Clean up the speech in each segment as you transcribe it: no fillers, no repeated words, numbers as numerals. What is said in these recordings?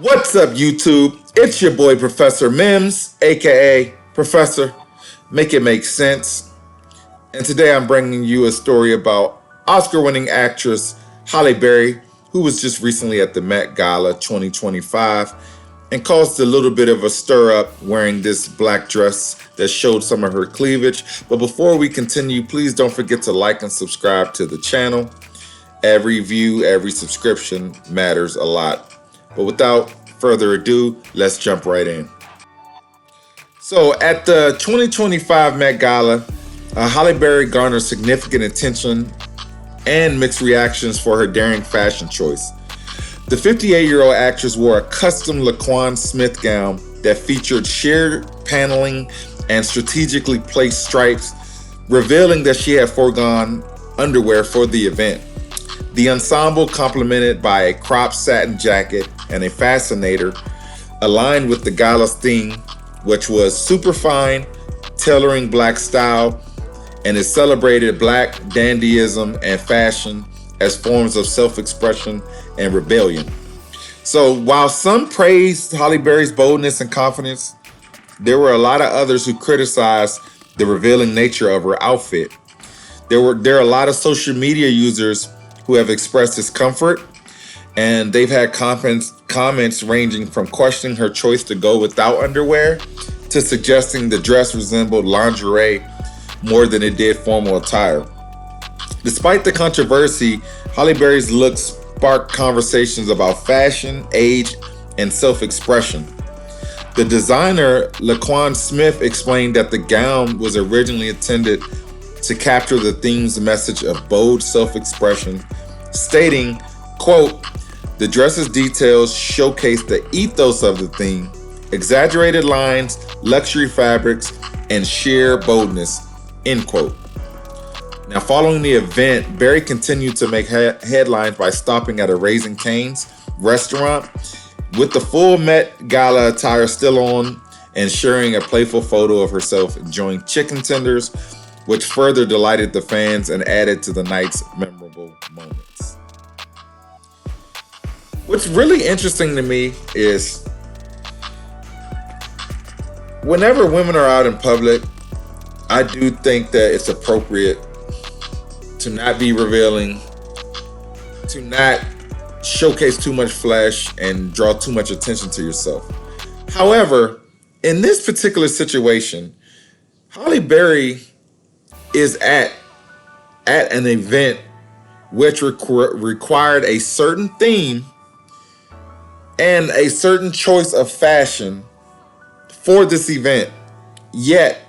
What's up, YouTube? It's your boy, Professor MIMS, aka Professor Make It Make Sense. And today I'm bringing you a story about Oscar-winning actress Halle Berry, who was just recently at the Met Gala 2025 and caused a little bit of a stir up wearing this black dress that showed some of her cleavage. But before we continue, please don't forget to like and subscribe to the channel. Every view, every subscription matters a lot. But without further ado, let's jump right in. So at the 2025 Met Gala, Halle Berry garnered significant attention and mixed reactions for her daring fashion choice. The 58-year-old actress wore a custom LaQuan Smith gown that featured sheer paneling and strategically placed stripes, revealing that she had foregone underwear for the event. The ensemble, complemented by a cropped satin jacket and a fascinator, aligned with the gala's theme, which was Superfine, Tailoring Black Style, and it celebrated Black dandyism and fashion as forms of self-expression and rebellion. So while some praised Halle Berry's boldness and confidence, there were a lot of others who criticized the revealing nature of her outfit. There are a lot of social media users who have expressed discomfort, and they've had comments ranging from questioning her choice to go without underwear to suggesting the dress resembled lingerie more than it did formal attire. Despite the controversy, Halle Berry's looks sparked conversations about fashion, age, and self-expression. The designer, LaQuan Smith, explained that the gown was originally intended to capture the theme's message of bold self-expression, stating, quote, "The dress's details showcase the ethos of the theme, exaggerated lines, luxury fabrics, and sheer boldness," end quote. Now, following the event, Berry continued to make headlines by stopping at a Raising Cane's restaurant with the full Met Gala attire still on and sharing a playful photo of herself enjoying chicken tenders, which further delighted the fans and added to the night's memorable moments. What's really interesting to me is whenever women are out in public, I do think that it's appropriate to not be revealing, to not showcase too much flesh and draw too much attention to yourself. However, in this particular situation, Halle Berry is at an event which required a certain theme and a certain choice of fashion for this event, yet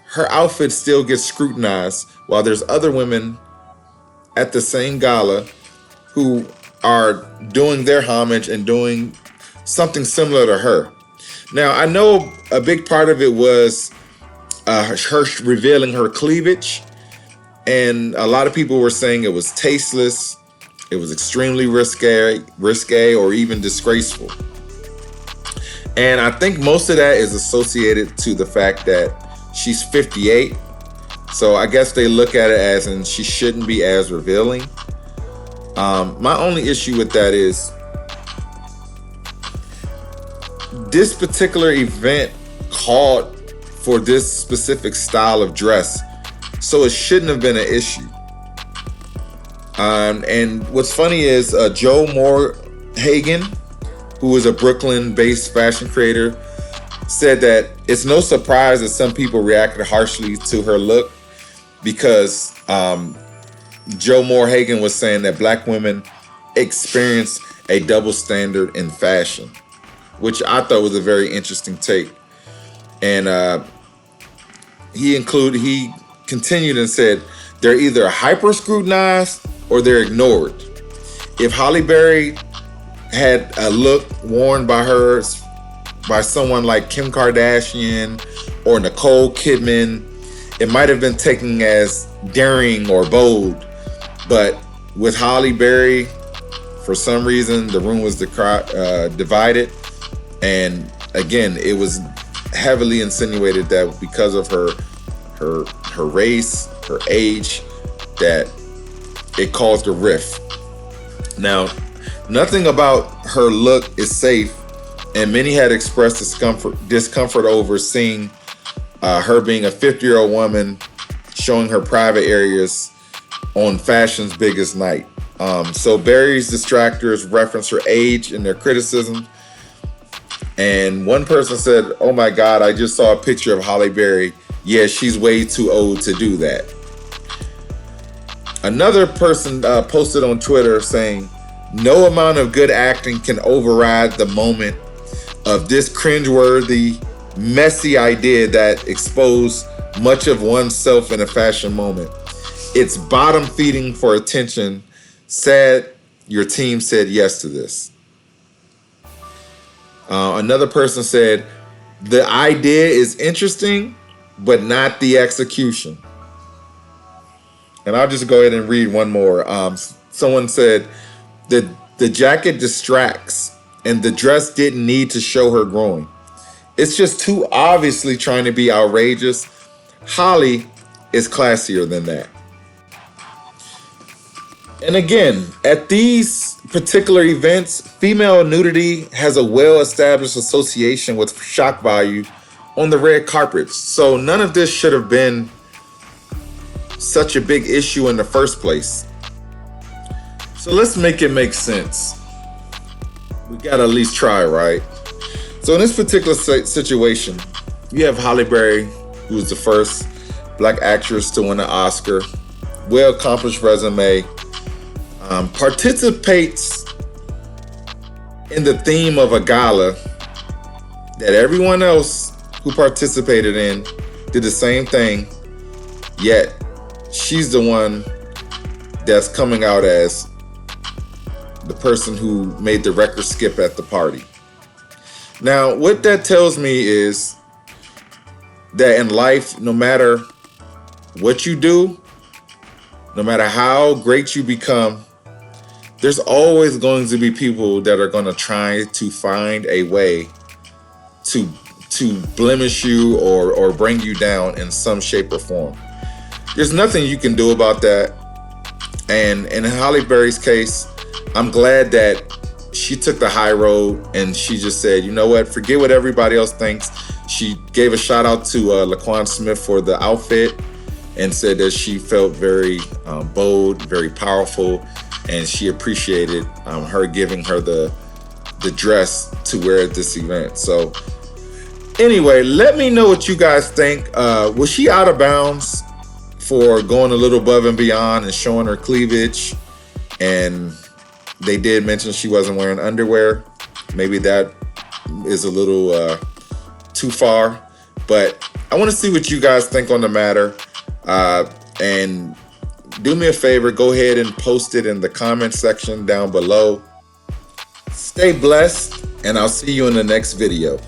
her outfit still gets scrutinized while there's other women at the same gala who are doing their homage and doing something similar to her. Now, I know a big part of it was her revealing her cleavage, and a lot of people were saying it was tasteless, it was extremely risque, or even disgraceful. And I think most of that is associated to the fact that she's 58. So I guess they look at it as in she shouldn't be as revealing. My only issue with that is this particular event called for this specific style of dress, so it shouldn't have been an issue. And what's funny is Joe Hagen, who is a Brooklyn-based fashion creator, said that it's no surprise that some people reacted harshly to her look because Joe Hagen was saying that Black women experience a double standard in fashion, which I thought was a very interesting take. And he continued and said they're either hyper scrutinized or they're ignored. If Halle Berry had a look worn by someone like Kim Kardashian or Nicole Kidman, it might have been taken as daring or bold. But with Halle Berry, for some reason, the room was divided. And again, it was heavily insinuated that because of her race, her age, that it caused a rift. Now Nothing about her look is safe, and many had expressed discomfort over seeing her being a 50-year-old woman showing her private areas on fashion's biggest night. So Berry's detractors reference her age in their criticism. And one person said, "Oh my God, I just saw a picture of Halle Berry. Yeah, she's way too old to do that." Another person posted on Twitter saying, "No amount of good acting can override the moment of this cringeworthy, messy idea that exposed much of oneself in a fashion moment. It's bottom feeding for attention. Sad your team said yes to this." Another person said, "The idea is interesting, but not the execution." And I'll just go ahead and read one more. Someone said, the jacket distracts and the dress didn't need to show her growing. It's just too obviously trying to be outrageous. Halle is classier than that. And again, at these particular events, female nudity has a well-established association with shock value on the red carpets. So none of this should have been such a big issue in the first place. So let's make it make sense. We gotta at least try, right? So in this particular situation, you have Halle Berry, who was the first Black actress to win an Oscar, well-accomplished resume, participates in the theme of a gala that everyone else who participated in did the same thing, yet she's the one that's coming out as the person who made the record skip at the party. Now, what that tells me is that in life, no matter what you do, no matter how great you become, there's always going to be people that are going to try to find a way to blemish you or bring you down in some shape or form. There's nothing you can do about that. And in Halle Berry's case, I'm glad that she took the high road and she just said, you know what, forget what everybody else thinks. She gave a shout out to LaQuan Smith for the outfit and said that she felt very bold, very powerful, and she appreciated her giving her the dress to wear at this event. So anyway, let me know what you guys think. Was she out of bounds for going a little above and beyond and showing her cleavage? And they did mention she wasn't wearing underwear. Maybe that is a little too far, but I want to see what you guys think on the matter. And do me a favor, go ahead and post it in the comment section down below. Stay blessed, and I'll see you in the next video.